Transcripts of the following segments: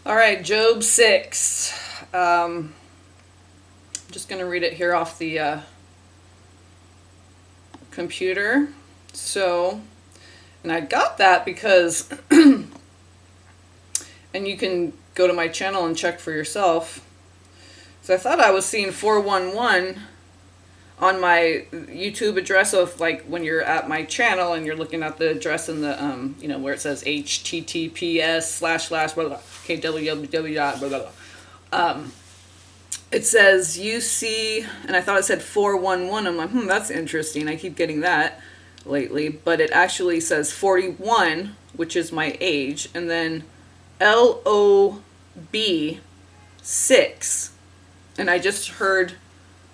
All right, Job 6. I'm just going to read it here off the computer. So, and I got that because, and you can go to my channel and check for yourself. So I thought I was seeing 411 on my YouTube address. So if, like, when you're at my channel and you're looking at the address in the, where it says https / blah, blah, www, blah, blah, blah. It says UC, and I thought it said 411. I'm like, that's interesting. I keep getting that lately. But it actually says 41, which is my age, and then LOB 6. And I just heard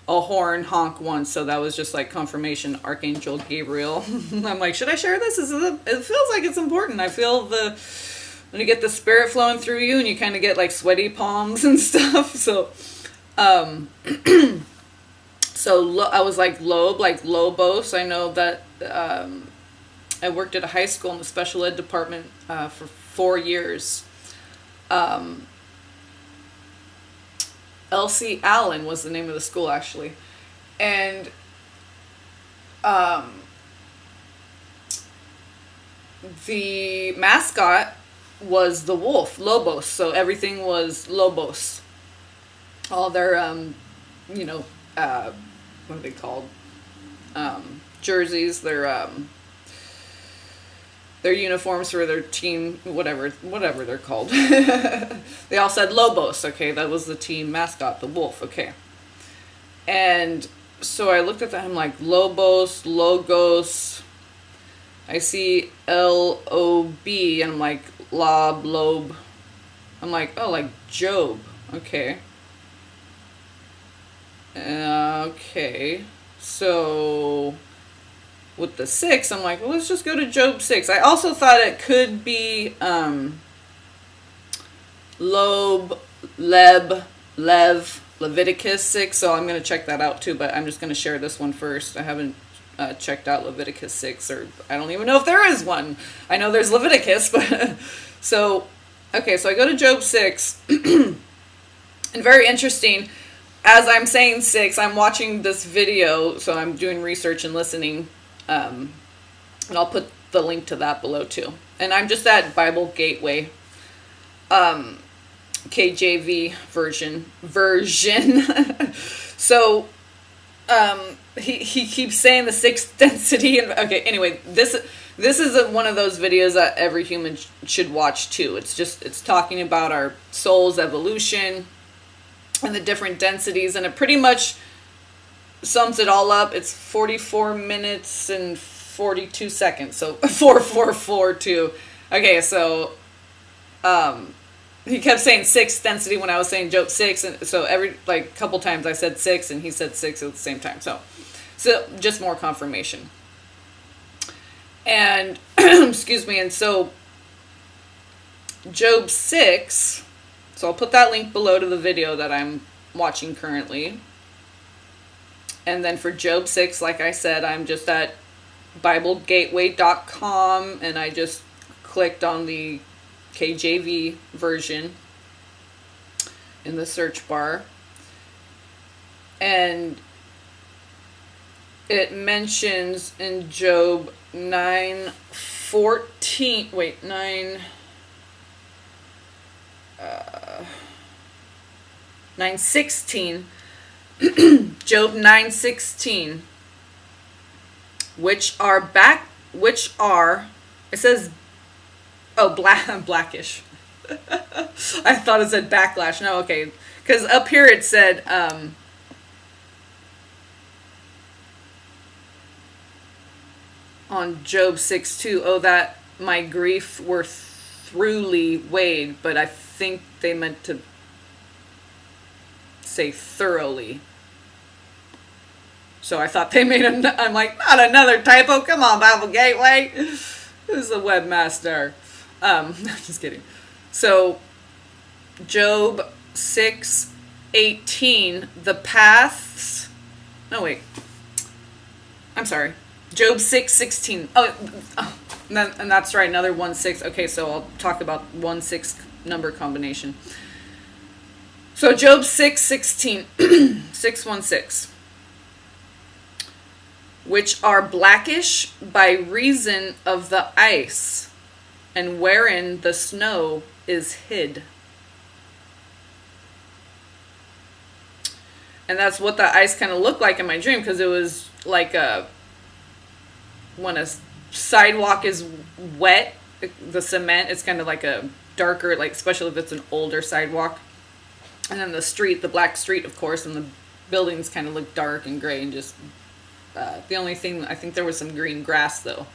a horn honk once, so that was just like confirmation, Archangel Gabriel. I'm like, should I share this? It feels like it's important. I feel when you get the spirit flowing through you and you kind of get like sweaty palms and stuff. So, I was like Lobos. I know that I worked at a high school in the special ed department for 4 years. Elsie Allen was the name of the school, actually. And the mascot was the wolf, Lobos. So everything was Lobos. All their, what are they called? Jerseys, their uniforms for their team, whatever they're called. They all said Lobos, okay, that was the team mascot, the wolf, okay. And so I looked at that, I'm like, Lobos, Logos, I see L-O-B, and I'm like, Lob, I'm like, oh, like Job, okay. Okay, so with the 6, I'm like, well, let's just go to Job 6. I also thought it could be Leviticus 6, so I'm going to check that out too, but I'm just going to share this one first. I haven't checked out Leviticus 6, or I don't even know if there is one. I know there's Leviticus, but so, okay, so I go to Job 6, and very interesting. As I'm saying 6, I'm watching this video, so I'm doing research and listening. And I'll put the link to that below too. And I'm just at Bible Gateway, KJV version. So, he keeps saying the 6th density. And okay, anyway, this is one of those videos that every human should watch too. It's talking about our soul's evolution and the different densities, and it pretty much sums it all up. It's 44 minutes and 42 seconds. So 4442. Okay, so he kept saying 6 density when I was saying Job 6, and so every couple times I said 6 and he said 6 at the same time. So just more confirmation. And excuse me, and so Job 6, so I'll put that link below to the video that I'm watching currently. And then for Job 6, like I said, I'm just at BibleGateway.com, and I just clicked on the KJV version in the search bar. And it mentions in Job 9:14, 9:16, Job 9:16, it says, blackish. I thought it said backlash. No, okay, because up here it said on Job 6:2, oh, that my grief were throughly weighed, but I think they meant to say thoroughly. So I thought they made I'm like, not another typo. Come on, Bible Gateway. Who's the webmaster? Just kidding. So Job 6:18, the paths. No, wait. I'm sorry. Job 6:16. Oh, And that's right, another 1-6. Okay, so I'll talk about 1-6 number combination. So Job 6:16, 616, which are blackish by reason of the ice, and wherein the snow is hid. And that's what the ice kind of looked like in my dream, because it was like when a sidewalk is wet, the cement, it's kind of like a darker, like especially if it's an older sidewalk. And then the street, the black street, of course, and the buildings kind of look dark and gray and just, the only thing, I think there was some green grass though.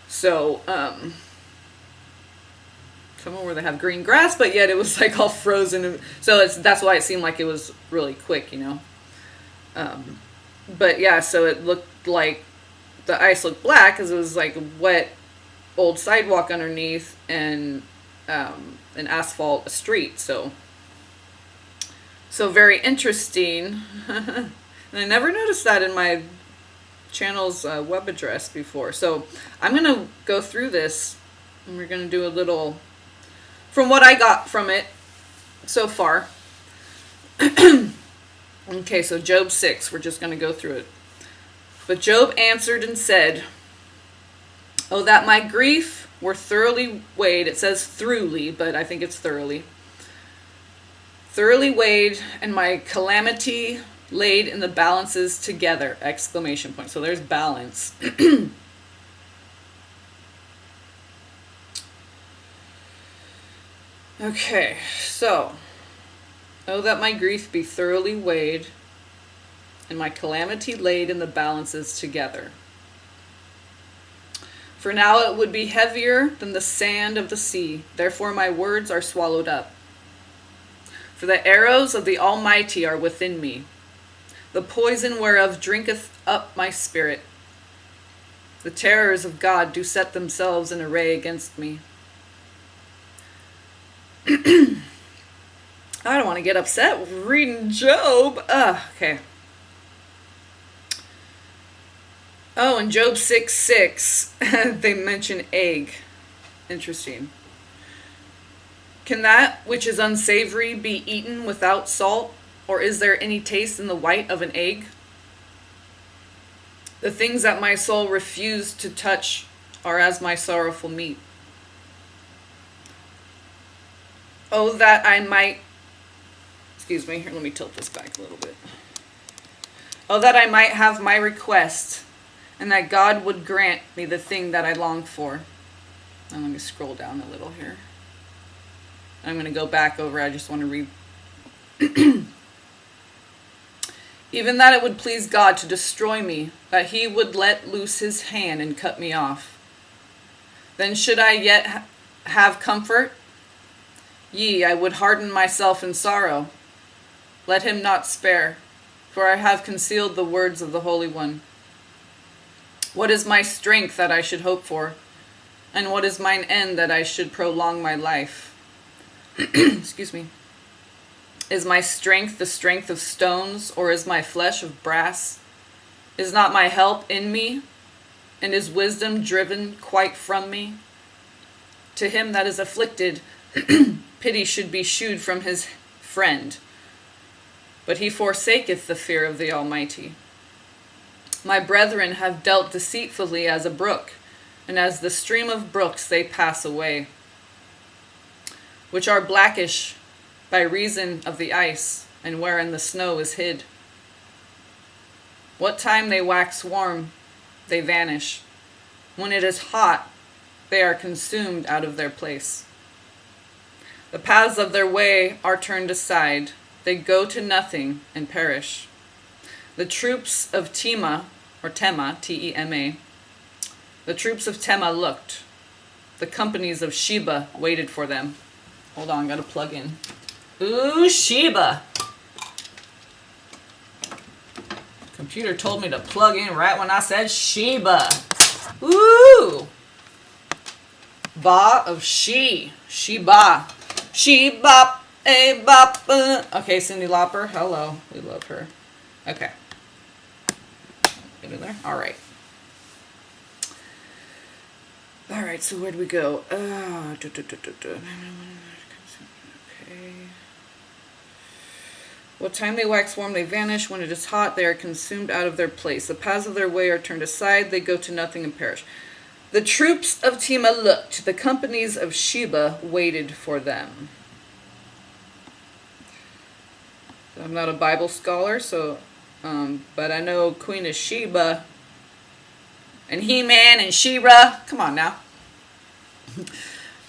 So, somewhere where they have green grass, but yet it was like all frozen. So that's why it seemed like it was really quick, you know. But yeah, so it looked like the ice looked black because it was like a wet old sidewalk underneath and an asphalt street. So very interesting. And I never noticed that in my channel's web address before. So I'm going to go through this and we're going to do a little from what I got from it so far. Okay, so Job 6, we're just going to go through it. But Job answered and said, "Oh, that my grief were thoroughly weighed." It says throughly, but I think it's thoroughly. "Thoroughly weighed, and my calamity laid in the balances together!" Exclamation point. So there's balance. Okay, so, "Oh, that my grief be thoroughly weighed, and my calamity laid in the balances together. For now it would be heavier than the sand of the sea. Therefore my words are swallowed up. For the arrows of the Almighty are within me. The poison whereof drinketh up my spirit. The terrors of God do set themselves in array against me." I don't want to get upset with reading Job. Okay. Oh, in Job 6:6, they mention egg. Interesting. "Can that which is unsavory be eaten without salt? Or is there any taste in the white of an egg? The things that my soul refused to touch are as my sorrowful meat. Oh, that I might..." Excuse me, here, let me tilt this back a little bit. "Oh, that I might have my request, and that God would grant me the thing that I longed for." And let me scroll down a little here. I'm going to go back over, I just want to read. "Even that it would please God to destroy me, that he would let loose his hand and cut me off. Then should I yet have comfort? Yea, I would harden myself in sorrow. Let him not spare, for I have concealed the words of the Holy One. What is my strength that I should hope for? And what is mine end that I should prolong my life?" Excuse me. "Is my strength the strength of stones, or is my flesh of brass? Is not my help in me, and is wisdom driven quite from me? To him that is afflicted, pity should be shewed from his friend, but he forsaketh the fear of the Almighty. My brethren have dealt deceitfully as a brook, and as the stream of brooks they pass away, which are blackish by reason of the ice, and wherein the snow is hid. What time they wax warm, they vanish. When it is hot, they are consumed out of their place. The paths of their way are turned aside. They go to nothing and perish. The troops of Tema, or Tema, T-E-M-A, the troops of Tema looked. The companies of Sheba waited for them." Hold on, gotta plug in. Ooh, Sheba. Computer told me to plug in right when I said Sheba. Ooh. Ba of she. Sheba. Sheba. A bop. Okay, Cyndi Lauper. Hello. We love her. Okay. Get in there. All right. All right, so where do we go? Okay. What time they wax warm, they vanish. When it is hot, they are consumed out of their place. The paths of their way are turned aside. They go to nothing and perish. The troops of Tema looked. The companies of Sheba waited for them. I'm not a Bible scholar, so, but I know Queen of Sheba and He-Man and She-Ra. Come on now.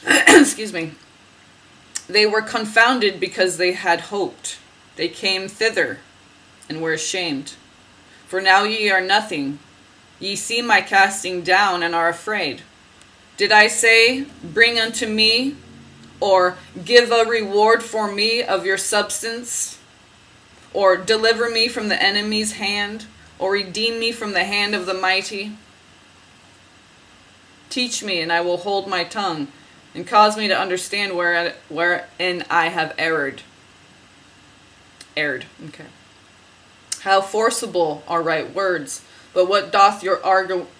Excuse me. They were confounded because they had hoped. They came thither and were ashamed. For now ye are nothing. Ye see my casting down and are afraid. Did I say, bring unto me, or give a reward for me of your substance, or deliver me from the enemy's hand, or redeem me from the hand of the mighty? Teach me, and I will hold my tongue, and cause me to understand wherein I have erred. Okay. How forcible are right words, but what doth your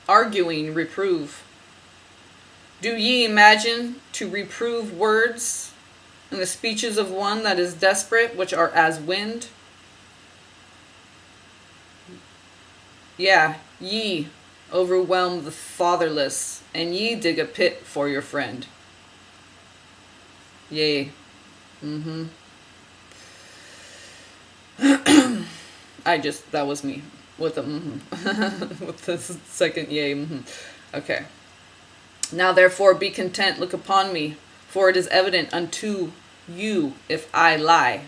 arguing reprove? Do ye imagine to reprove words in the speeches of one that is desperate, which are as wind? Yeah, ye overwhelm the fatherless, and ye dig a pit for your friend. Yea. That was me with the with the second yay. Okay. Now therefore be content, look upon me, for it is evident unto you if I lie.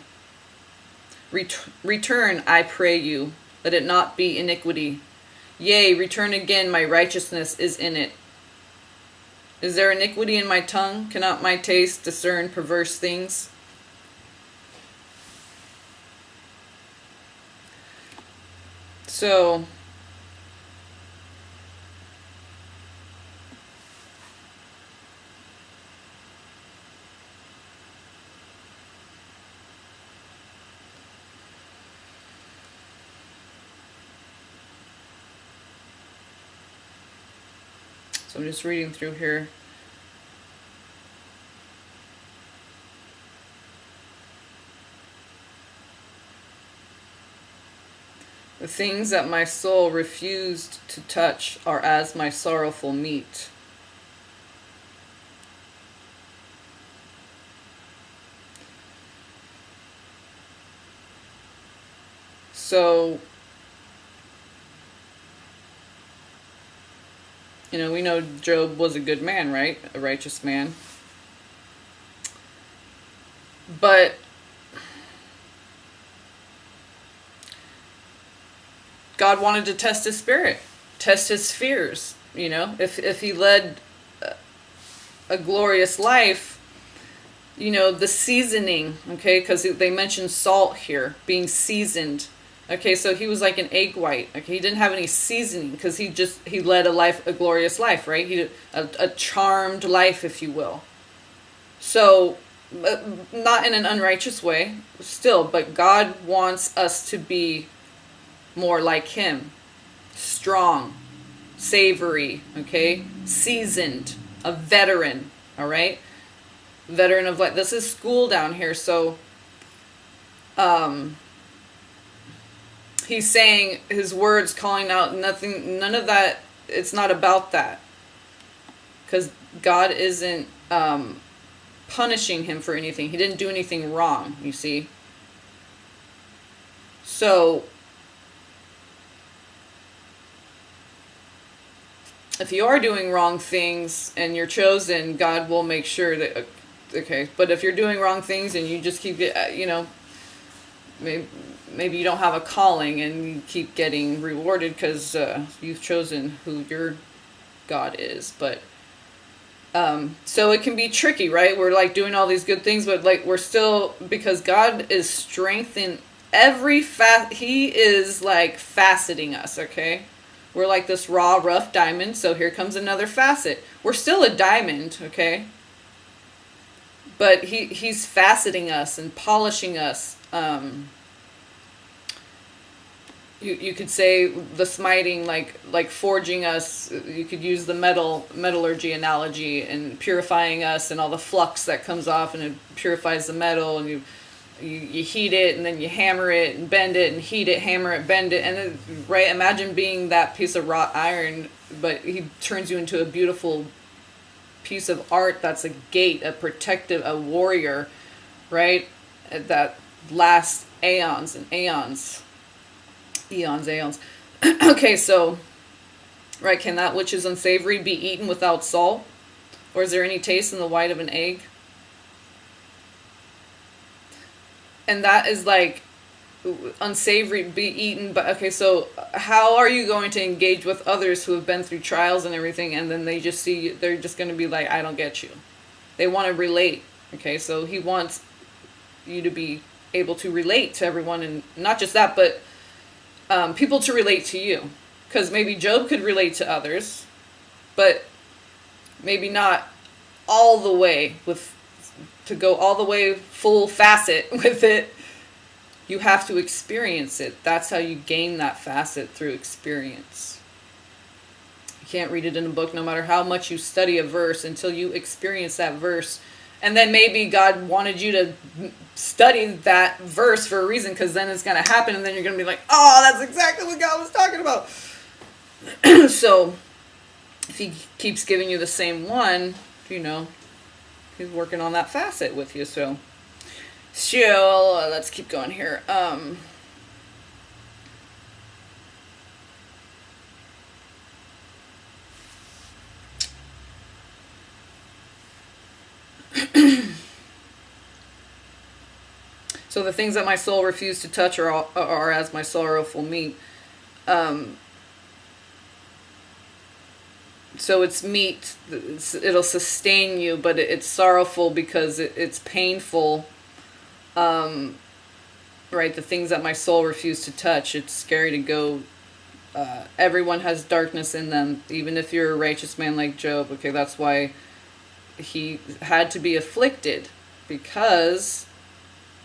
Return, I pray you, let it not be iniquity. Yea, return again, my righteousness is in it. Is there iniquity in my tongue? Cannot my taste discern perverse things? So, I'm just reading through here. The things that my soul refused to touch are as my sorrowful meat. So, we know Job was a good man, right? A righteous man. But God wanted to test his spirit, test his fears. If he led a glorious life, the seasoning, okay, because they mentioned salt here, being seasoned. Okay, so he was like an egg white. Okay, he didn't have any seasoning because he led a glorious life, right? A charmed life, if you will. So, not in an unrighteous way, still, but God wants us to be more like him. Strong, savory, okay? Seasoned, a veteran, all right? Veteran of life. This is school down here, so he's saying his words, calling out none of that. It's not about that, because God isn't punishing him for anything. He didn't do anything wrong, you see. So if you are doing wrong things and you're chosen, God will make sure that, okay, but if you're doing wrong things and you just keep, maybe you don't have a calling and you keep getting rewarded because you've chosen who your God is. But, so it can be tricky, right? We're like doing all these good things, but like we're still, because God is strengthening he is like faceting us, okay? We're like this raw, rough diamond, so here comes another facet. We're still a diamond, okay? But he's faceting us and polishing us. you could say the smiting, like forging us. You could use the metallurgy analogy, and purifying us, and all the flux that comes off, and it purifies the metal, and you heat it, and then you hammer it and bend it and heat it, hammer it, bend it, and then, right, imagine being that piece of wrought iron, but he turns you into a beautiful piece of art that's a gate, a protective, a warrior, right, that lasts aeons and aeons. Eons. Okay, so, right, can that which is unsavory be eaten without salt? Or is there any taste in the white of an egg? And that is like, unsavory be eaten, but okay, so how are you going to engage with others who have been through trials and everything, and then they just see you, they're just going to be like, I don't get you. They want to relate, okay, so he wants you to be able to relate to everyone, and not just that, but people to relate to you, because maybe Job could relate to others, but maybe not all the way to go all the way full facet with it. You have to experience it. That's how you gain that facet, through experience. You can't read it in a book, no matter how much you study a verse, until you experience that verse. And then maybe God wanted you to study that verse for a reason, because then it's going to happen, and then you're going to be like, oh, that's exactly what God was talking about. So, if he keeps giving you the same one, he's working on that facet with you. So let's keep going here. So the things that my soul refused to touch are as my sorrowful meat. So it's meat. It'll sustain you, but it's sorrowful because it's painful. Right, the things that my soul refused to touch. It's scary to go. Everyone has darkness in them, even if you're a righteous man like Job. Okay, that's why he had to be afflicted, because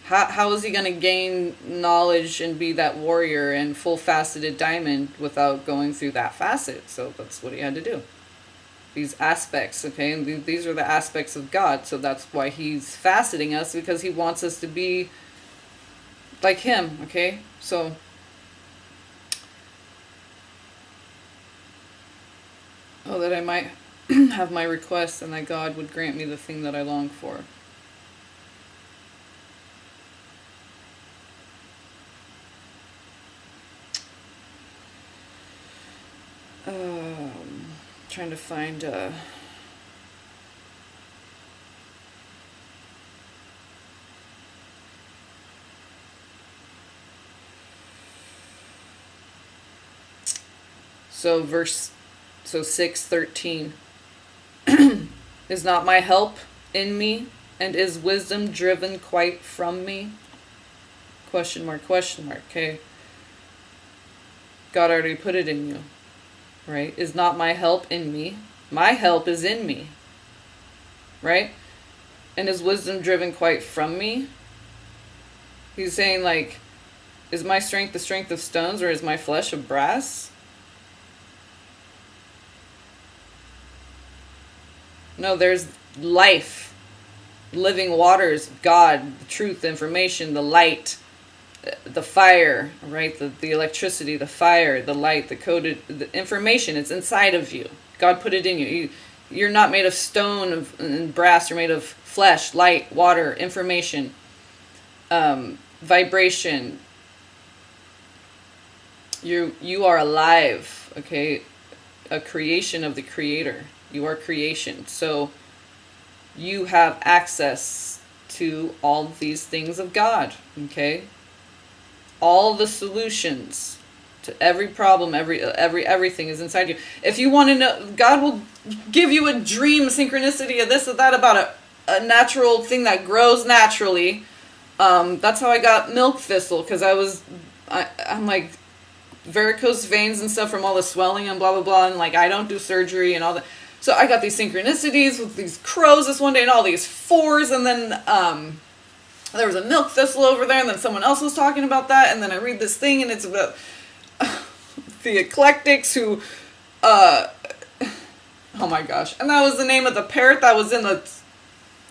how is he going to gain knowledge and be that warrior and full-faceted diamond without going through that facet? So that's what he had to do. These aspects, okay? And these are the aspects of God. So that's why he's faceting us, because he wants us to be like him, okay? So that I might have my request, and that God would grant me the thing that I long for. Trying to find so 6:13. Is not my help in me, and is wisdom driven quite from me? Question mark, okay. God already put it in you. Right? Is not my help in me? My help is in me. Right? And is wisdom driven quite from me? He's saying, like, is my strength the strength of stones, or is my flesh of brass? No, there's life, living waters, God, the truth, the information, the light, the fire, right? The electricity, the fire, the light, the coded, the information. It's inside of you. God put it in you. You're not made of stone and brass. You're made of flesh, light, water, information, vibration. You are alive, okay? A creation of the Creator. You are creation. So you have access to all these things of God, okay? All the solutions to every problem, everything is inside you. If you want to know, God will give you a dream, synchronicity of this or that, about a natural thing that grows naturally. That's how I got milk thistle, because I'm like varicose veins and stuff from all the swelling and blah blah blah, and like I don't do surgery and all that. So I got these synchronicities with these crows this one day and all these fours, and then there was a milk thistle over there, and then someone else was talking about that, and then I read this thing, and it's about, the eclectics who, oh my gosh. And that was the name of the parrot that was in the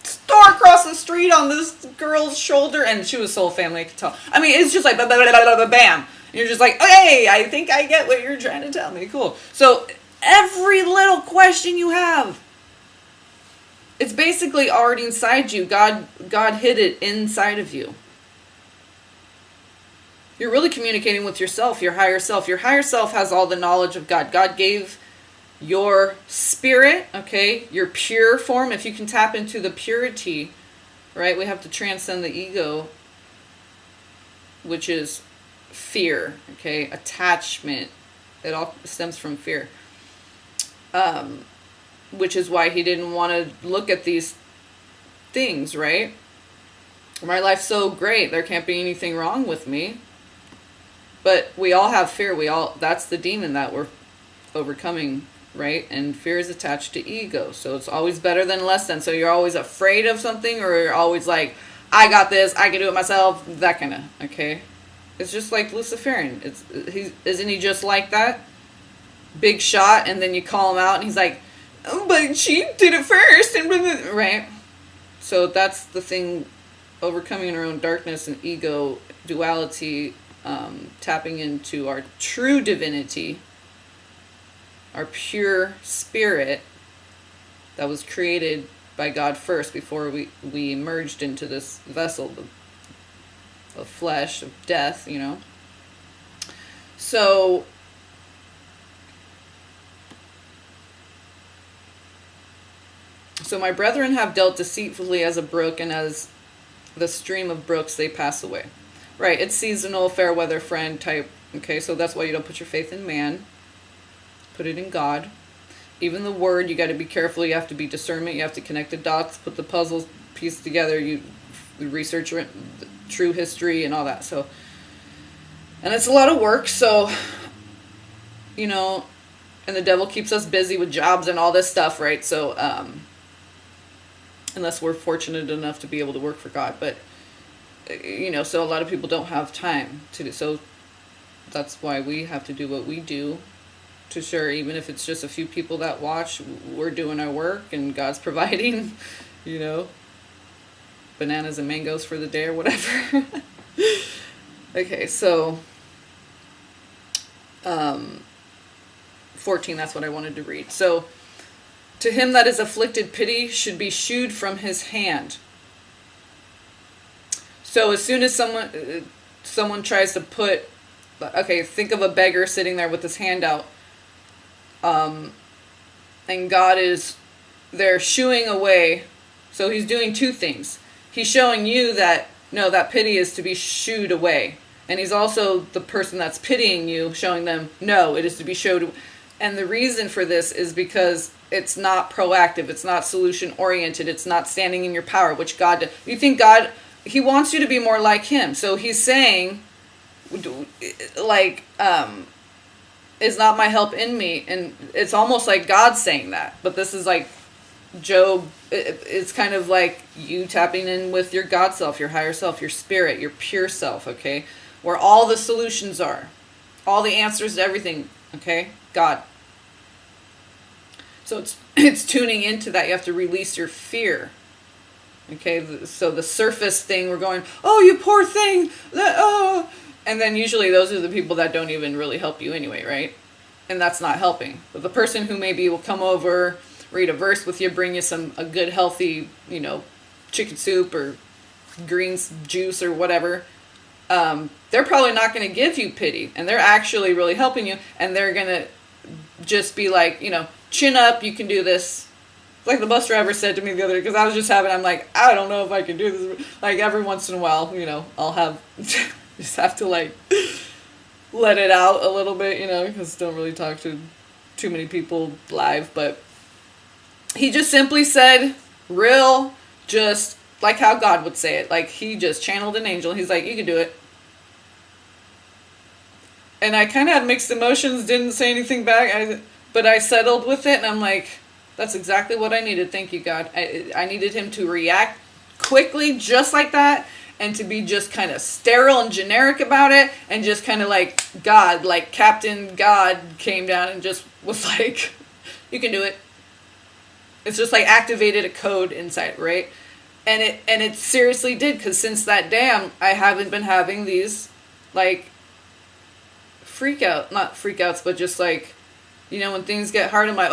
store across the street on this girl's shoulder. And she was soul family, I could tell. I mean, it's just like, bam. And you're just like, okay, I think I get what you're trying to tell me. Cool. So every little question you have, it's basically already inside you. God hid it inside of you. You're really communicating with yourself, your higher self. Your higher self has all the knowledge of God. God gave your spirit, okay, your pure form. If you can tap into the purity, right, we have to transcend the ego, which is fear, okay, attachment. It all stems from fear. Which is why he didn't want to look at these things, right? My life's so great, there can't be anything wrong with me. But we all have fear. That's the demon that we're overcoming, right? And fear is attached to ego. So it's always better than less than. So you're always afraid of something, or you're always like, I got this, I can do it myself, that kind of, okay? It's just like Luciferian. Isn't he just like that? Big shot, and then you call him out, and he's like, oh, but she did it first, and right? So that's the thing, overcoming our own darkness and ego, duality, tapping into our true divinity, our pure spirit that was created by God first before we emerged into this vessel of flesh, of death, you know. So my brethren have dealt deceitfully as a brook, and as the stream of brooks they pass away. Right, it's seasonal, fair weather friend type. Okay, so that's why you don't put your faith in man. Put it in God. Even the word, you got to be careful. You have to be discernment. You have to connect the dots, put the puzzles piece together. You research true history and all that. So, and it's a lot of work. So, you know, and the devil keeps us busy with jobs and all this stuff, right? So, unless we're fortunate enough to be able to work for God, but you know, so a lot of people don't have time to do. So that's why we have to do what we do. To sure, even if it's just a few people that watch, we're doing our work and God's providing, you know, bananas and mangoes for the day or whatever. Okay, so 14, that's what I wanted to read. So, to him that is afflicted, pity should be shewed from his hand. So as soon as someone tries to put, okay, think of a beggar sitting there with his hand out, and God is there shooing away. So he's doing two things. He's showing you that, no, that pity is to be shooed away. And he's also the person that's pitying you, showing them, no, it is to be showed. And the reason for this is because it's not proactive. It's not solution oriented. It's not standing in your power, which God does. You think God, he wants you to be more like him. So he's saying, like, is not my help in me? And it's almost like God saying that. But this is like Job. It's kind of like you tapping in with your God self, your higher self, your spirit, your pure self, okay? Where all the solutions are. All the answers to everything, okay? God. So it's tuning into that. You have to release your fear. Okay, so the surface thing, we're going, oh, you poor thing, oh. And then usually those are the people that don't even really help you anyway, right? And that's not helping. But the person who maybe will come over, read a verse with you, bring you a good healthy, you know, chicken soup or greens juice or whatever, they're probably not going to give you pity. And they're actually really helping you. And they're going to just be like, you know, chin up, you can do this. Like the bus driver said to me the other day, because I was just I'm like, I don't know if I can do this. Like every once in a while, you know, I'll have, just have to like let it out a little bit, you know, because don't really talk to too many people live. But he just simply said, real, just like how God would say it. Like he just channeled an angel. He's like, you can do it. And I kind of had mixed emotions, didn't say anything back, but I settled with it, and I'm like, that's exactly what I needed. Thank you, God. I needed him to react quickly, just like that, and to be just kind of sterile and generic about it, and just kind of like God, like Captain God came down and just was like, you can do it. It's just like activated a code inside, right? And it seriously did, because since that day, I haven't been having these, like, not freakouts, but just like, you know, when things get hard, I'm like,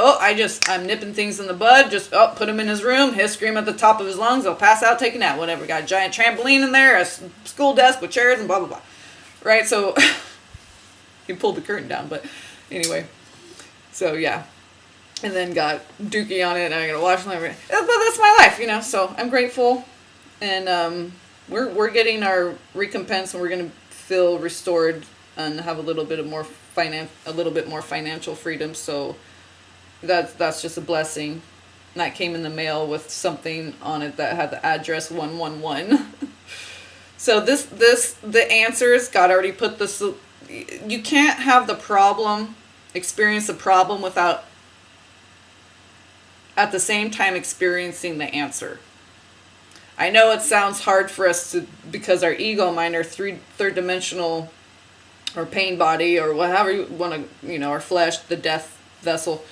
I'm nipping things in the bud, just, put him in his room, he'll scream at the top of his lungs, he'll pass out, take a nap, whatever. Got a giant trampoline in there, a school desk with chairs and blah, blah, blah. Right, so, he pulled the curtain down, but anyway, so yeah. And then got dookie on it, and I gotta watch them. But that's my life, you know, so I'm grateful. And we're getting our recompense, and we're gonna feel restored and have a little bit more financial freedom. So that's just a blessing. And that came in the mail with something on it that had the address 111. So the answers, God already put this. You can't have experience the problem without at the same time experiencing the answer. I know it sounds hard for us because our ego mind, our third dimensional or pain body, or whatever you want to, our flesh, the death vessel,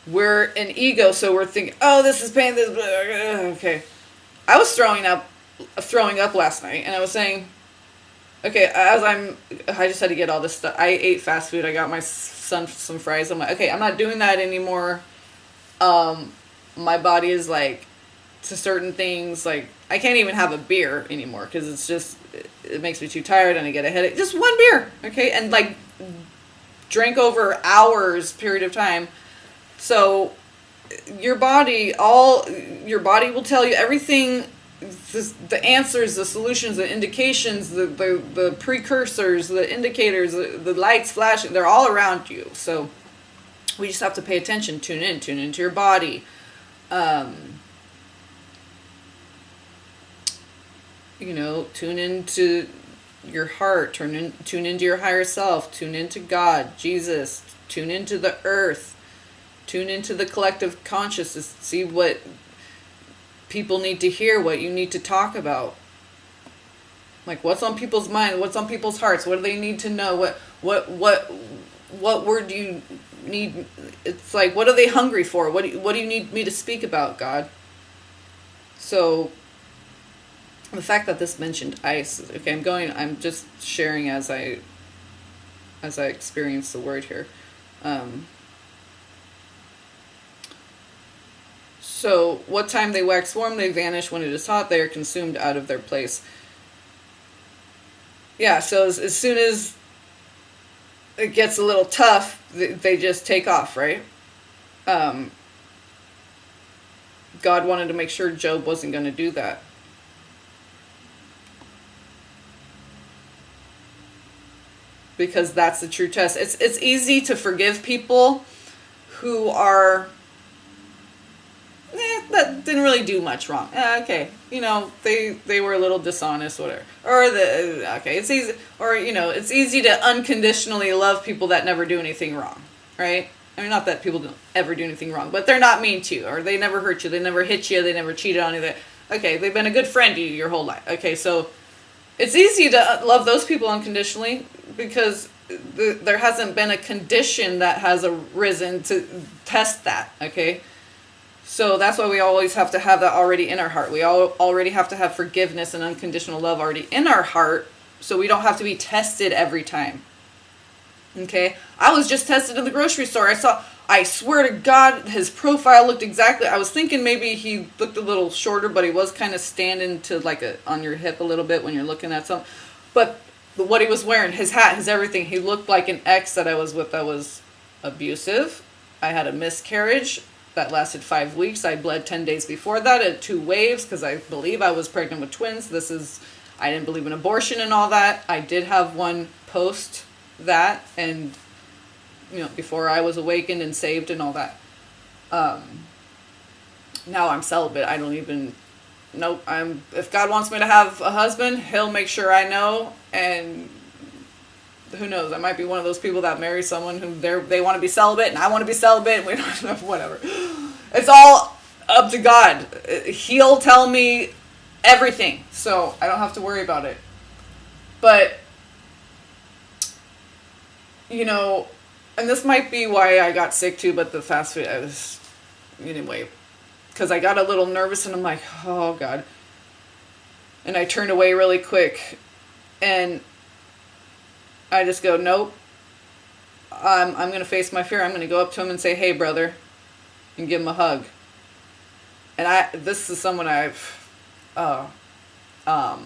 we're an ego, so we're thinking, this is pain, okay. I was throwing up last night, and I was saying, okay, I just had to get all this stuff. I ate fast food. I got my son some fries. I'm like, okay, I'm not doing that anymore. My body is like, to certain things, like, I can't even have a beer anymore, because it's just, it makes me too tired, and I get a headache. Just one beer, okay? And like, drank over hours period of time. So your body will tell you everything, the answers, the solutions, the indications, the precursors, the indicators, the lights flashing, they're all around you. So we just have to pay attention, tune into your body. Tune into your heart, tune into your higher self, tune into God, Jesus, tune into the earth, tune into the collective consciousness, see what people need to hear, what you need to talk about. Like, what's on people's mind, what's on people's hearts, what do they need to know, what word do you need? It's like, what are they hungry for? What do you need me to speak about, God? So the fact that this mentioned ice, okay, I'm just sharing as I experience the word here. So, what time they wax warm, they vanish. When it is hot, they are consumed out of their place. Yeah, so as soon as it gets a little tough, they just take off, right? God wanted to make sure Job wasn't going to do that. Because that's the true test. It's easy to forgive people who are, that didn't really do much wrong. Okay, they were a little dishonest, whatever. Or it's easy, or it's easy to unconditionally love people that never do anything wrong, right? I mean, not that people don't ever do anything wrong, but they're not mean to you, or they never hurt you, they never hit you, they never cheated on you. Okay, they've been a good friend to you your whole life. Okay, so it's easy to love those people unconditionally because there hasn't been a condition that has arisen to test that, okay? So that's why we always have to have that already in our heart. We already have to have forgiveness and unconditional love already in our heart, so we don't have to be tested every time. Okay? I was just tested in the grocery store. I swear to God, his profile looked exactly, I was thinking maybe he looked a little shorter, but he was kind of standing to on your hip a little bit when you're looking at something. But what he was wearing, his hat, his everything, he looked like an ex that I was with that was abusive. I had a miscarriage that lasted 5 weeks. I bled 10 days before that at 2 waves because I believe I was pregnant with twins. I didn't believe in abortion and all that. I did have one post that, and before I was awakened and saved and all that. Now I'm celibate. I don't even, nope. If God wants me to have a husband, he'll make sure I know, and who knows, I might be one of those people that marry someone who they want to be celibate and I want to be celibate, and we don't, whatever. It's all up to God. He'll tell me everything. So I don't have to worry about it. But, you know, and this might be why I got sick too, but the fast food, anyway, because I got a little nervous and I'm like, oh God. And I turned away really quick and I just go, nope, I'm going to face my fear. I'm going to go up to him and say, hey, brother, and give him a hug. And this is someone I've, well, a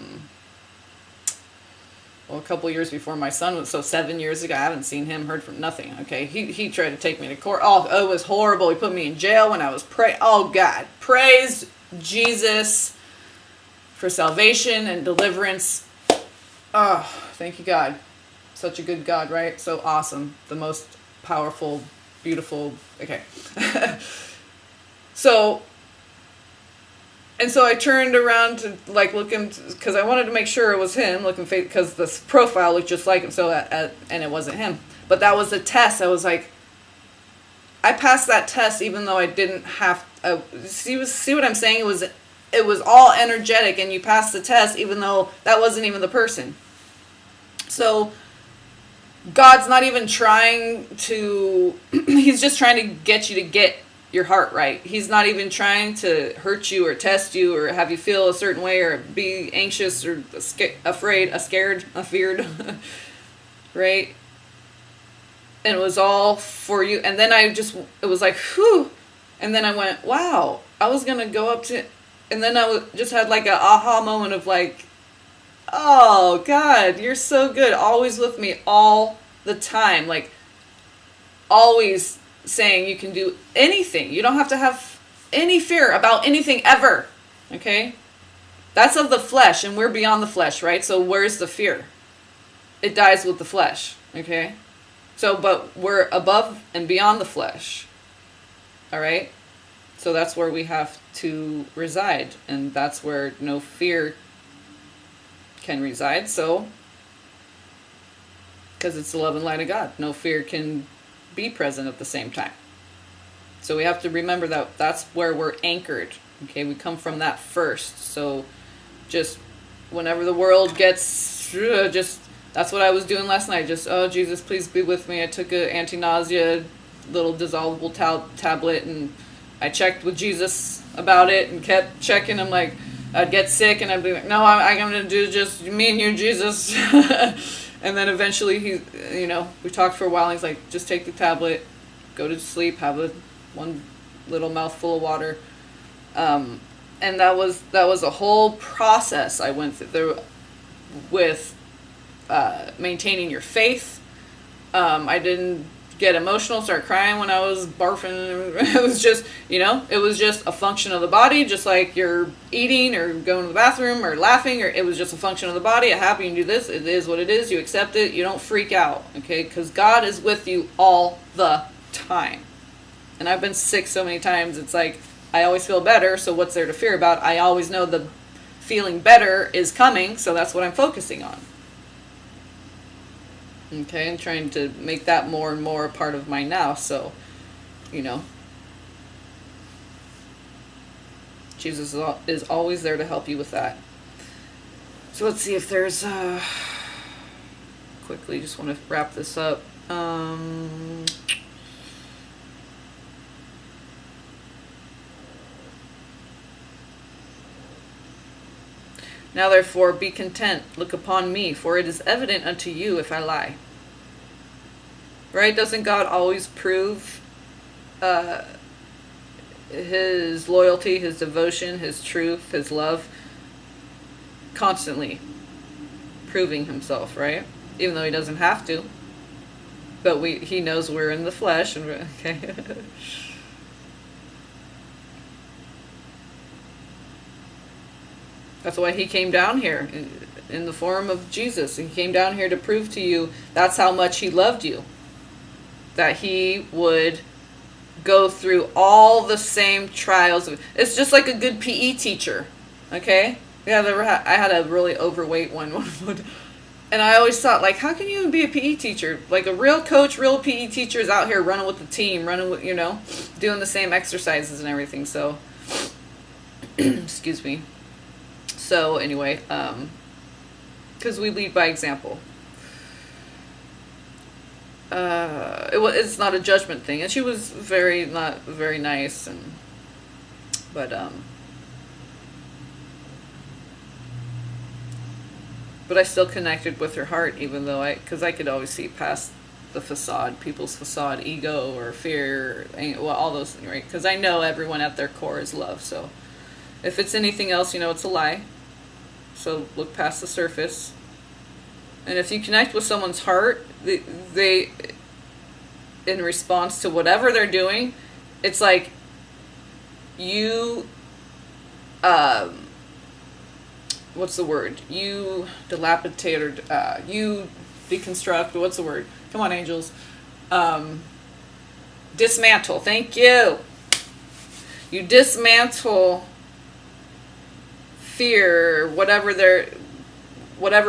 couple years before my son was, so 7 years ago, I haven't seen him, heard from nothing, okay? He tried to take me to court. Oh, it was horrible. He put me in jail when I was oh, God. Praise Jesus for salvation and deliverance. Oh, thank you, God. Such a good God, right? So awesome. The most powerful, beautiful, okay. So I turned around to like look him, because I wanted to make sure it was him, because this profile looked just like him. So and it wasn't him, but that was the test. I was like, I passed that test even though I didn't have. See what I'm saying? It was all energetic, and you passed the test even though that wasn't even the person. So God's not even trying to. He's just trying to get you to get your heart right. He's not even trying to hurt you or test you or have you feel a certain way or be anxious or afraid, scared, feared, right? And it was all for you. And then it was like, whew. And then I went, wow, I was going to go up to, and then just had like an aha moment of like, oh God, you're so good. Always with me all the time. Like always saying you can do anything. You don't have to have any fear about anything ever. Okay? That's of the flesh, and we're beyond the flesh, right? So where's the fear? It dies with the flesh. Okay? So, but we're above and beyond the flesh. Alright? So that's where we have to reside, and that's where no fear can reside. So, because it's the love and light of God, no fear can be present at the same time. So we have to remember that that's where we're anchored. Okay, we come from that first. So just whenever the world gets that's what I was doing last night. Just, oh Jesus, please be with me. I took a anti-nausea little dissolvable tablet, and I checked with Jesus about it and kept checking. I'm like, I'd get sick and I'd be like, no, I'm going to do just me and you, Jesus. And then eventually we talked for a while, and he's like, just take the tablet, go to sleep, have one little mouthful of water. And that was a whole process I went through with maintaining your faith. I didn't get emotional, start crying when I was barfing. It was just, it was just a function of the body, just like you're eating or going to the bathroom or laughing, or it was just a function of the body. It happened, you do this, it is what it is, you accept it, you don't freak out, okay? Because God is with you all the time. And I've been sick so many times, it's like, I always feel better, so what's there to fear about? I always know the feeling better is coming, so that's what I'm focusing on. Okay, I'm trying to make that more and more a part of my now, so, Jesus is always there to help you with that. So let's see if there's, quickly, just want to wrap this up. Now therefore be content, look upon me, for it is evident unto you if I lie. Right? Doesn't God always prove his loyalty, his devotion, his truth, his love? Constantly proving himself, right? Even though he doesn't have to. But he knows we're in the flesh. Okay. That's why he came down here in the form of Jesus. He came down here to prove to you that's how much he loved you. That he would go through all the same trials. It's just like a good PE teacher. Okay? Yeah, I had a really overweight one. And I always thought, like, how can you even be a PE teacher? Like a real coach, real PE teacher is out here running with the team, running with, doing the same exercises and everything. So, excuse me. So anyway, because we lead by example. It's not a judgment thing, and she was not very nice, but I still connected with her heart, even though because I could always see past the facade, people's facade, ego or fear, all those things, right? Because I know everyone at their core is love. So if it's anything else, it's a lie. So look past the surface. And if you connect with someone's heart, they in response to whatever they're doing, it's like you, what's the word? You dilapidate or you deconstruct. What's the word? Come on, angels. Dismantle. Thank you. You dismantle fear, whatever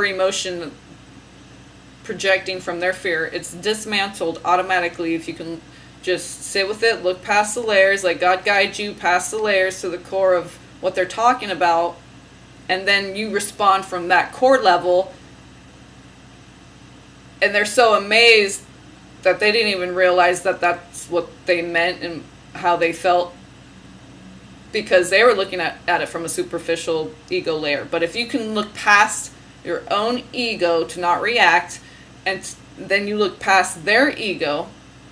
emotion projecting from their fear. It's dismantled automatically if you can just sit with it, look past the layers, like God guides you past the layers to the core of what they're talking about, and then you respond from that core level. And they're so amazed that they didn't even realize that that's what they meant and how they felt, because they were looking at it from a superficial ego layer. But if you can look past your own ego to not react, and then you look past their ego,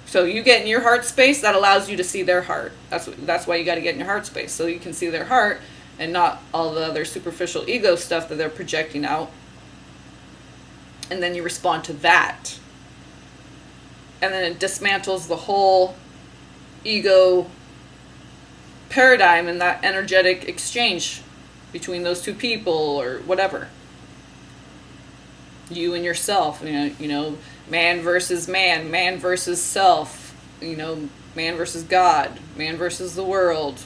so you get in your heart space, that allows you to see their heart. That's why you got to get in your heart space, so you can see their heart and not all the other superficial ego stuff that they're projecting out. And then you respond to that. And then it dismantles the whole ego paradigm and that energetic exchange between those two people or whatever. You and yourself, man versus man, man versus self, man versus God, man versus the world.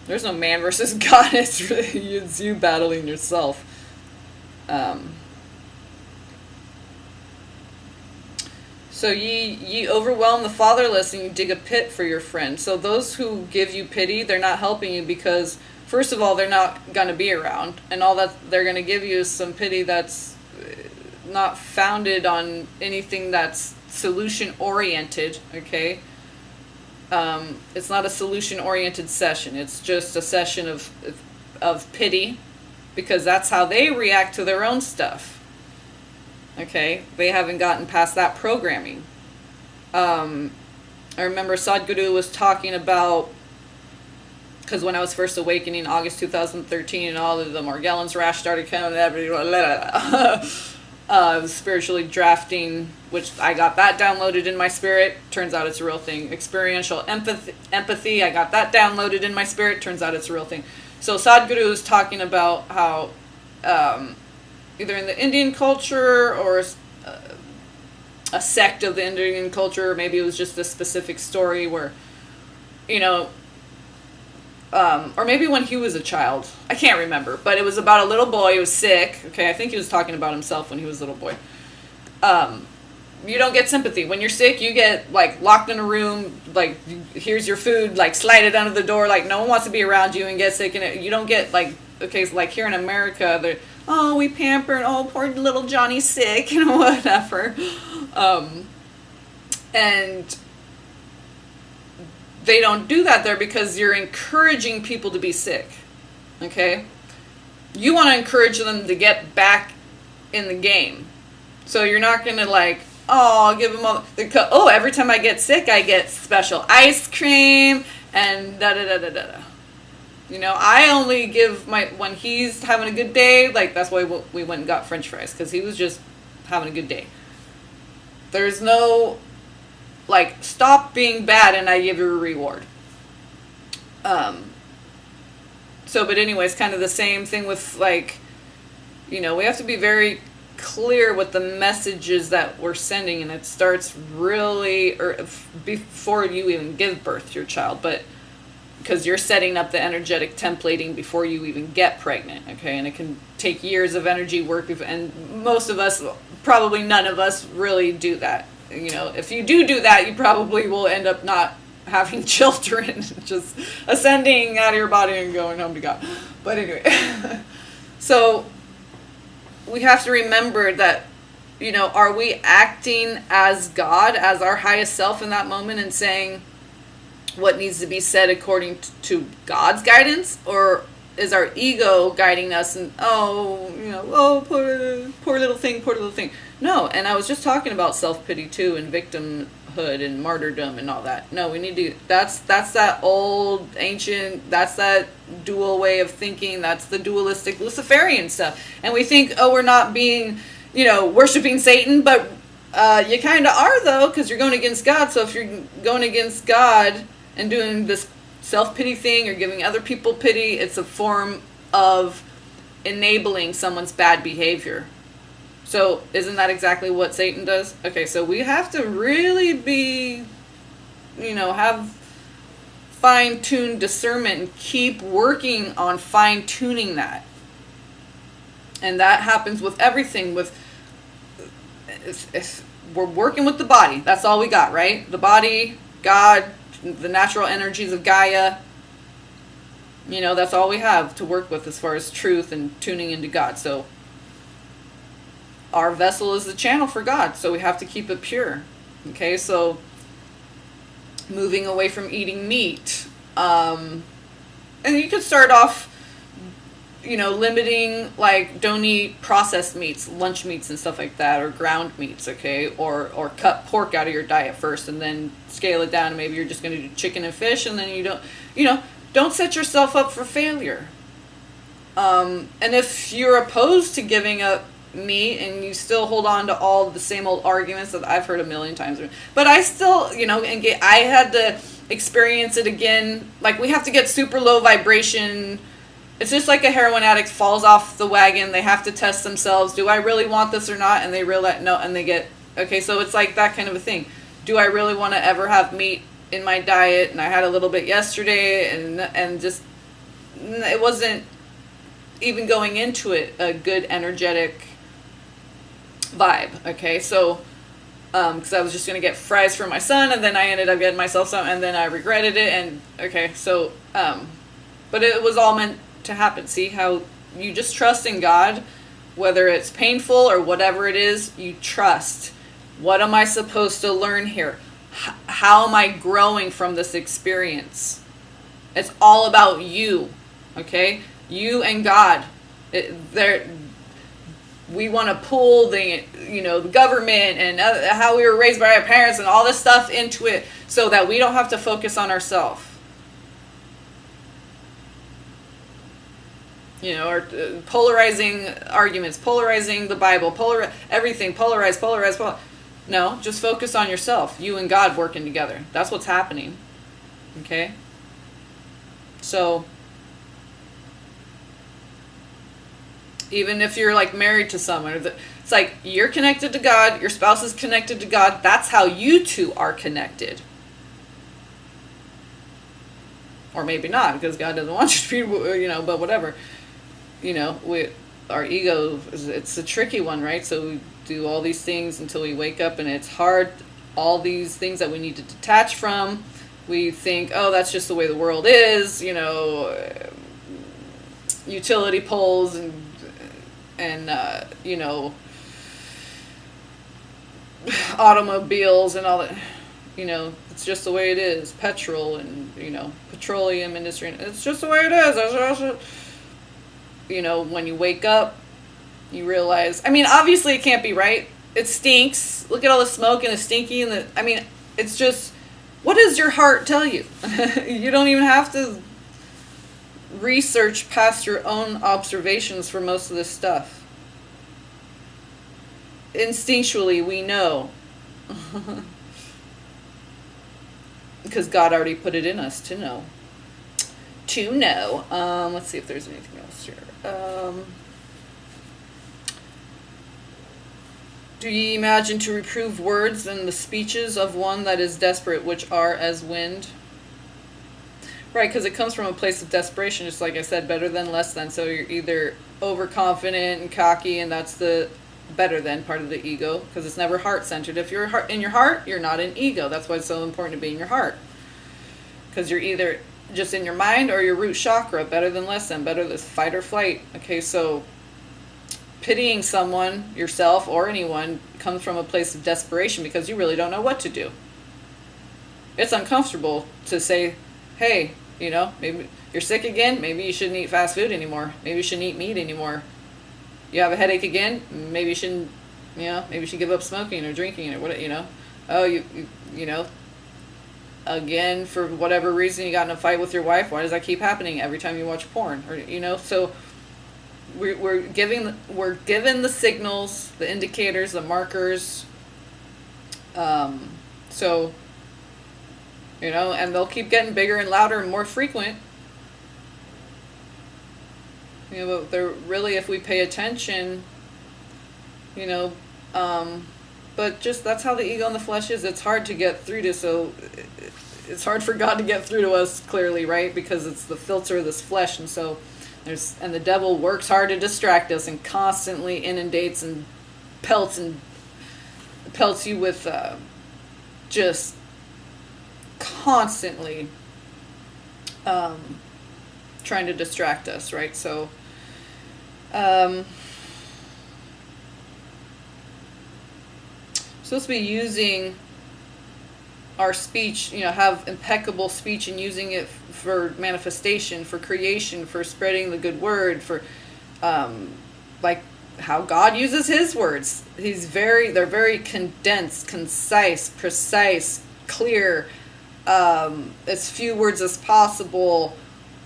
There's no man versus God. It's you battling yourself. So ye overwhelm the fatherless, and you dig a pit for your friend. So those who give you pity, they're not helping you, because first of all, they're not going to be around, and all that they're going to give you is some pity that's not founded on anything that's solution oriented. Okay. It's not a solution oriented session. It's just a session of pity, because that's how they react to their own stuff. Okay, they haven't gotten past that programming. I remember Sadhguru was talking about, because when I was first awakening, August 2013, and all of the Morgellons rash started coming, I was spiritually drafting, which I got that downloaded in my spirit. Turns out it's a real thing. Experiential empathy, I got that downloaded in my spirit. Turns out it's a real thing. So Sadhguru was talking about how either in the Indian culture or a sect of the Indian culture, or maybe it was just a specific story where, or maybe when he was a child, I can't remember, but it was about a little boy who was sick. Okay, I think he was talking about himself when he was a little boy. You don't get sympathy. When you're sick, you get, locked in a room, here's your food, slide it under the door, no one wants to be around you and get sick, and you don't get, here in America, we pamper, and poor little Johnny's sick, and whatever. And they don't do that there because you're encouraging people to be sick. Okay? You want to encourage them to get back in the game. So you're not going to give them all, every time I get sick, I get special ice cream and da-da-da-da-da. I only give when he's having a good day, that's why we went and got French fries, because he was just having a good day. There's no, stop being bad and I give you a reward. But anyways, kind of the same thing with, we have to be very clear with the messages that we're sending, and it starts really before you even give birth to your child, but because you're setting up the energetic templating before you even get pregnant, okay? And it can take years of energy work, and most of us, probably none of us, really do that. If you do that, you probably will end up not having children, just ascending out of your body and going home to God. But anyway, so we have to remember that, are we acting as God, as our highest self in that moment, and saying what needs to be said according to God's guidance? Or is our ego guiding us and, poor little thing. No, and I was just talking about self-pity too, and victimhood and martyrdom and all that. No, we need to, that's that old, ancient, that's that dual way of thinking, that's the dualistic Luciferian stuff. And we think, we're not being, worshiping Satan, but you kind of are, though, because you're going against God. So if you're going against God and doing this self-pity thing or giving other people pity, it's a form of enabling someone's bad behavior. So isn't that exactly what Satan does? Okay, so we have to really be, have fine-tuned discernment and keep working on fine-tuning that. And that happens with everything. If we're working with the body, that's all we got, right? The body, God, the natural energies of Gaia, that's all we have to work with as far as truth and tuning into God. So our vessel is the channel for God, so we have to keep it pure. Okay, so moving away from eating meat. And you could start off, limiting, like, don't eat processed meats, lunch meats and stuff like that, or ground meats, okay? Or cut pork out of your diet first and then scale it down, and maybe you're just going to do chicken and fish, and then don't set yourself up for failure. And if you're opposed to giving up meat and you still hold on to all the same old arguments that I've heard a million times, but I still, I had to experience it again. Like, we have to get super low vibration. It's just like a heroin addict falls off the wagon. They have to test themselves. Do I really want this or not? And they realize no, and they get, okay, so it's like that kind of a thing. Do I really want to ever have meat in my diet? And I had a little bit yesterday, and just, it wasn't even going into it a good energetic vibe, okay? So, because I was just going to get fries for my son, and then I ended up getting myself some, and then I regretted it, and, okay, so, but it was all meant to happen. See how you just trust in God, whether it's painful or whatever it is, you trust. What am I supposed to learn here? How am I growing from this experience? It's all about you, okay? You and God. We want to pull the government and how we were raised by our parents and all this stuff into it so that we don't have to focus on ourselves. Or polarizing arguments, polarizing the Bible, everything, polarize. No, just focus on yourself. You and God working together. That's what's happening. Okay? So, even if you're like married to someone, it's like you're connected to God, your spouse is connected to God. That's how you two are connected. Or maybe not, because God doesn't want you to be, but whatever. Our ego, it's a tricky one, right? So we do all these things until we wake up, and it's hard. All these things that we need to detach from, we think, that's just the way the world is, utility poles and automobiles and all that. It's just the way it is. Petrol and, petroleum industry. It's just the way it is. When you wake up, you realize, obviously it can't be right. It stinks. Look at all the smoke and the stinky and it's just, what does your heart tell you? You don't even have to research past your own observations for most of this stuff. Instinctually, we know. Because God already put it in us to know. Let's see if there's anything else here. Do ye imagine to reprove words and the speeches of one that is desperate, which are as wind? Right, because it comes from a place of desperation, just like I said, better than, less than. So you're either overconfident and cocky, and that's the better than part of the ego, because it's never heart-centered. If you're in your heart, you're not in ego. That's why it's so important to be in your heart. because you're either just in your mind or your root chakra, better than less than, better than fight or flight. Okay, so pitying someone, yourself or anyone, comes from a place of desperation because you really don't know what to do. It's uncomfortable to say, hey, maybe you're sick again, maybe you shouldn't eat fast food anymore, maybe you shouldn't eat meat anymore. You have a headache again, maybe you shouldn't, maybe you should give up smoking or drinking or what, oh, you again, for whatever reason you got in a fight with your wife. Why does that keep happening every time you watch porn? Or so we're given the signals, the indicators, the markers. So and they'll keep getting bigger and louder and more frequent. But they're really, if we pay attention, but just that's how the ego and the flesh is. It's hard to get through to, so it's hard for God to get through to us clearly, right? Because it's the filter of this flesh, and so and the devil works hard to distract us and constantly inundates and pelts you with just constantly trying to distract us, right? So supposed to be using our speech, have impeccable speech and using it for manifestation, for creation, for spreading the good word, for like how God uses his words. They're very condensed, concise, precise, clear, as few words as possible.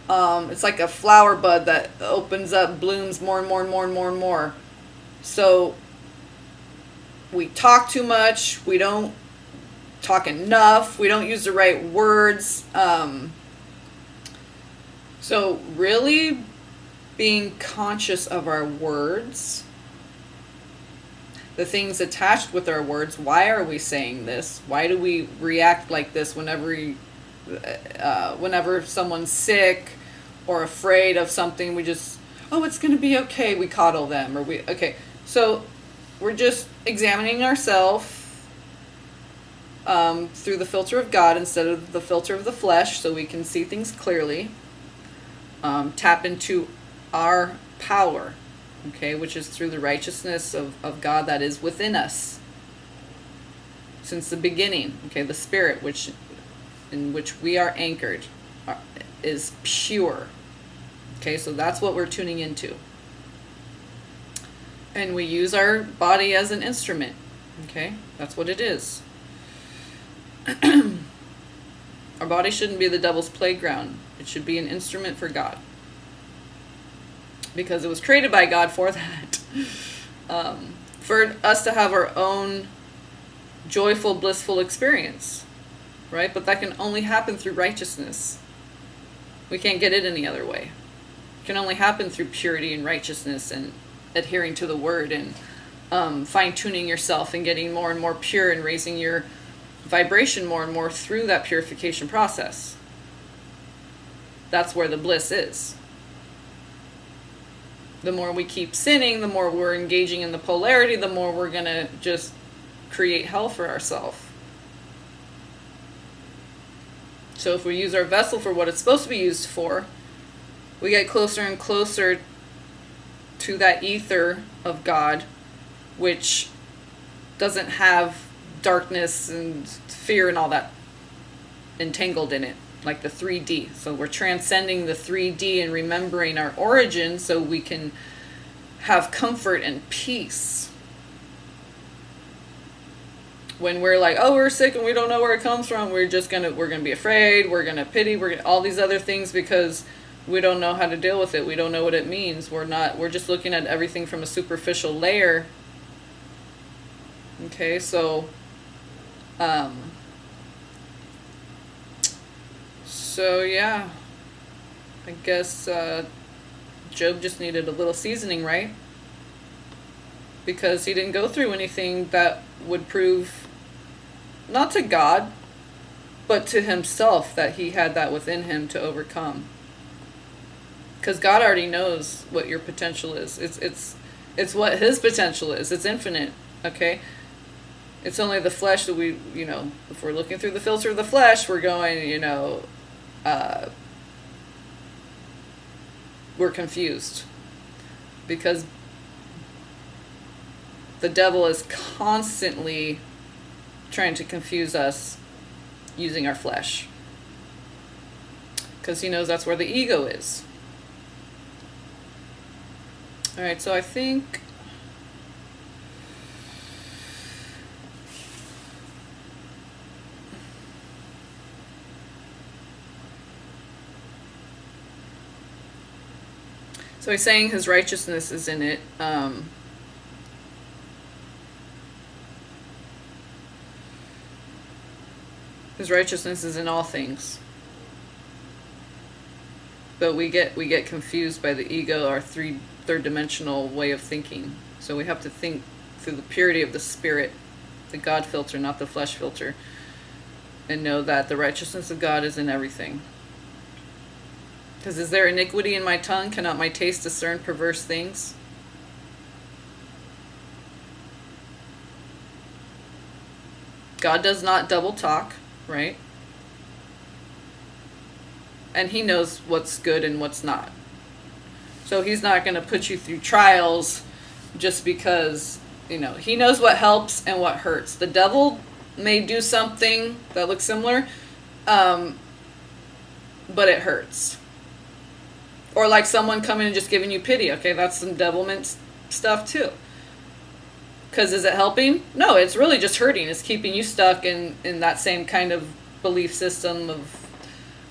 It's like a flower bud that opens up, blooms more and more and more and more and more. So we talk too much, we don't talk enough, we don't use the right words. So really being conscious of our words, the things attached with our words. Why are we saying this? Why do we react like this whenever someone's sick or afraid of something? We just, it's going to be okay. We coddle them, So we're just examining ourselves through the filter of God instead of the filter of the flesh, so we can see things clearly. Tap into our power, which is through the righteousness of God that is within us since the beginning. The spirit in which we are anchored is pure. So that's what we're tuning into. And we use our body as an instrument. That's what it is. Our body shouldn't be the devil's playground. It should be an instrument for God. Because it was created by God for that. For us to have our own joyful, blissful experience. Right? But that can only happen through righteousness. We can't get it any other way. It can only happen through purity and righteousness and adhering to the word and fine-tuning yourself and getting more and more pure and raising your vibration more and more through that purification process. That's where the bliss is. The more we keep sinning, the more we're engaging in the polarity, the more we're going to just create hell for ourselves. So if we use our vessel for what it's supposed to be used for, we get closer and closer to that ether of God, which doesn't have darkness and fear and all that entangled in it, like the 3D. So we're transcending the 3D and remembering our origin so we can have comfort and peace. When we're like, we're sick and we don't know where it comes from, we're gonna be afraid, we're gonna pity, all these other things because we don't know how to deal with it. We don't know what it means. We're just looking at everything from a superficial layer. So yeah, I guess Job just needed a little seasoning, right? Because he didn't go through anything that would prove, not to God, but to himself, that he had that within him to overcome. Because God already knows what your potential is. It's what his potential is. It's infinite, It's only the flesh that we, if we're looking through the filter of the flesh, we're going, we're confused. Because the devil is constantly trying to confuse us using our flesh. Because he knows that's where the ego is. Alright, so I think... So he's saying his righteousness is in it. His righteousness is in all things. But we get confused by the ego, our third dimensional way of thinking. So we have to think through the purity of the spirit, the God filter, not the flesh filter, and know that the righteousness of God is in everything. Because is there iniquity in my tongue? Cannot my taste discern perverse things? God does not double talk, right? And he knows what's good and what's not. So he's not going to put you through trials just because, he knows what helps and what hurts. The devil may do something that looks similar, but it hurts. Or like someone coming and just giving you pity. Okay, that's some devilment stuff too. Because is it helping? No, it's really just hurting. It's keeping you stuck in that same kind of belief system of,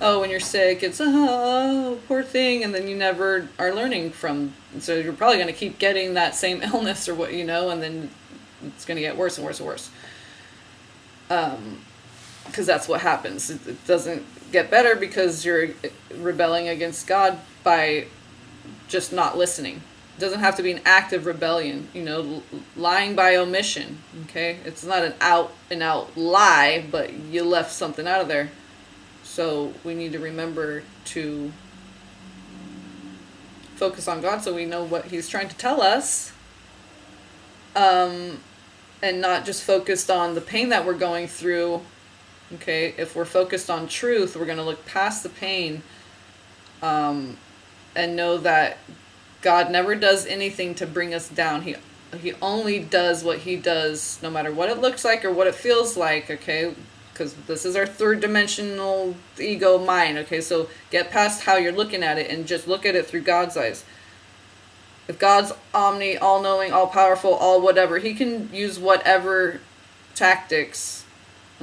oh, when you're sick, it's, oh, poor thing. And then you never are learning from. So you're probably going to keep getting that same illness or what, and then it's going to get worse and worse and worse. Because that's what happens. It doesn't get better because you're rebelling against God by just not listening. It doesn't have to be an active rebellion, lying by omission, okay? It's not an out and out lie, but you left something out of there. So we need to remember to focus on God so we know what he's trying to tell us, and not just focused on the pain that we're going through. Okay, if we're focused on truth, we're going to look past the pain, and know that God never does anything to bring us down. He only does what he does, no matter what it looks like or what it feels like, okay? Because this is our third dimensional ego mind, okay? So get past how you're looking at it and just look at it through God's eyes. If God's omni, all-knowing, all-powerful, all whatever, he can use whatever tactics,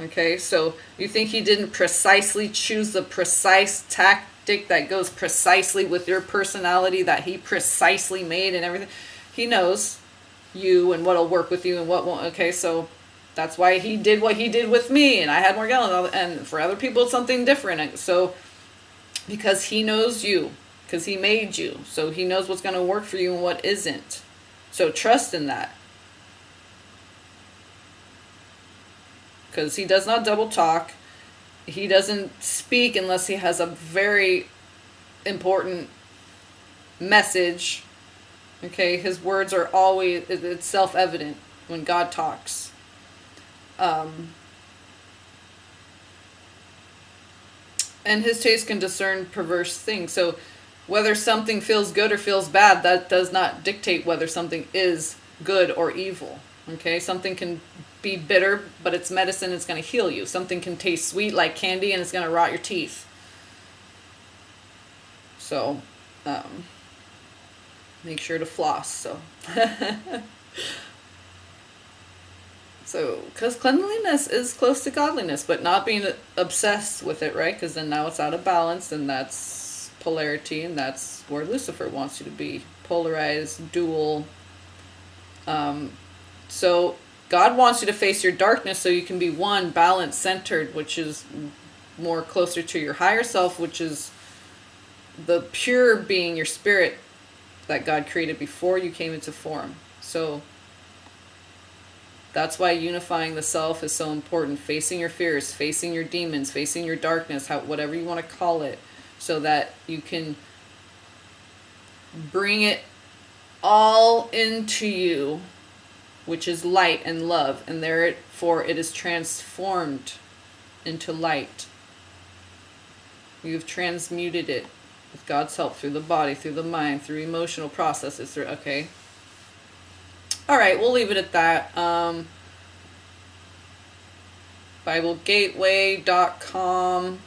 okay? So you think he didn't precisely choose the precise tactic that goes precisely with your personality that he precisely made and everything? He knows you and what'll work with you and what won't, okay? So that's why he did what he did with me, and I had more gallons, and for other people it's something different. So because he knows you, because he made you, so he knows what's going to work for you and what isn't. So trust in that, because he does not double talk. He doesn't speak unless he has a very important message. Okay, his words are always, it's self-evident when God talks. And his taste can discern perverse things. So whether something feels good or feels bad, that does not dictate whether something is good or evil. Okay, something can be bitter, but it's medicine, it's going to heal you. Something can taste sweet like candy, and it's going to rot your teeth. So, make sure to floss. So, because cleanliness is close to godliness, but not being obsessed with it, right? Because then now it's out of balance, and that's polarity, and that's where Lucifer wants you to be. Polarized, dual. So God wants you to face your darkness so you can be one, balanced, centered, which is more closer to your higher self, which is the pure being, your spirit that God created before you came into form. So that's why unifying the self is so important. Facing your fears, facing your demons, facing your darkness, whatever you want to call it, so that you can bring it all into you, which is light and love, and therefore it is transformed into light. You've transmuted it with God's help through the body, through the mind, through emotional processes. Through okay. All right, we'll leave it at that. BibleGateway.com,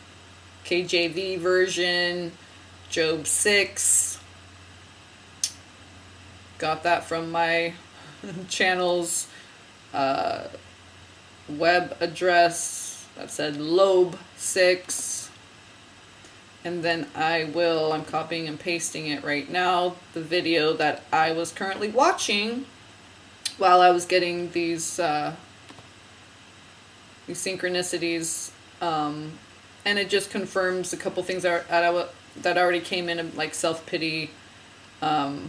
KJV version, Job 6. Got that from my channel's web address that said Lob 6. And then I'm copying and pasting it right now, the video that I was currently watching while I was getting these synchronicities, and it just confirms a couple things that already came in, like self-pity, because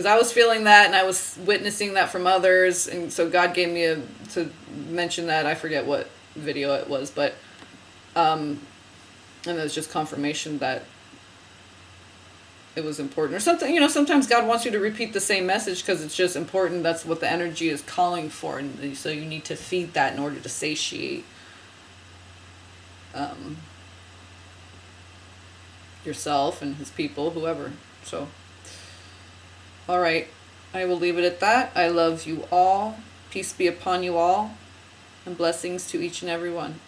I was feeling that and I was witnessing that from others, and so God gave me to mention that. I forget what video it was, but and it was just confirmation that it was important or something. Sometimes God wants you to repeat the same message because it's just important. That's what the energy is calling for, and so you need to feed that in order to satiate yourself and his people, whoever. So all right, I will leave it at that. I love you all. Peace be upon you all, and blessings to each and every one.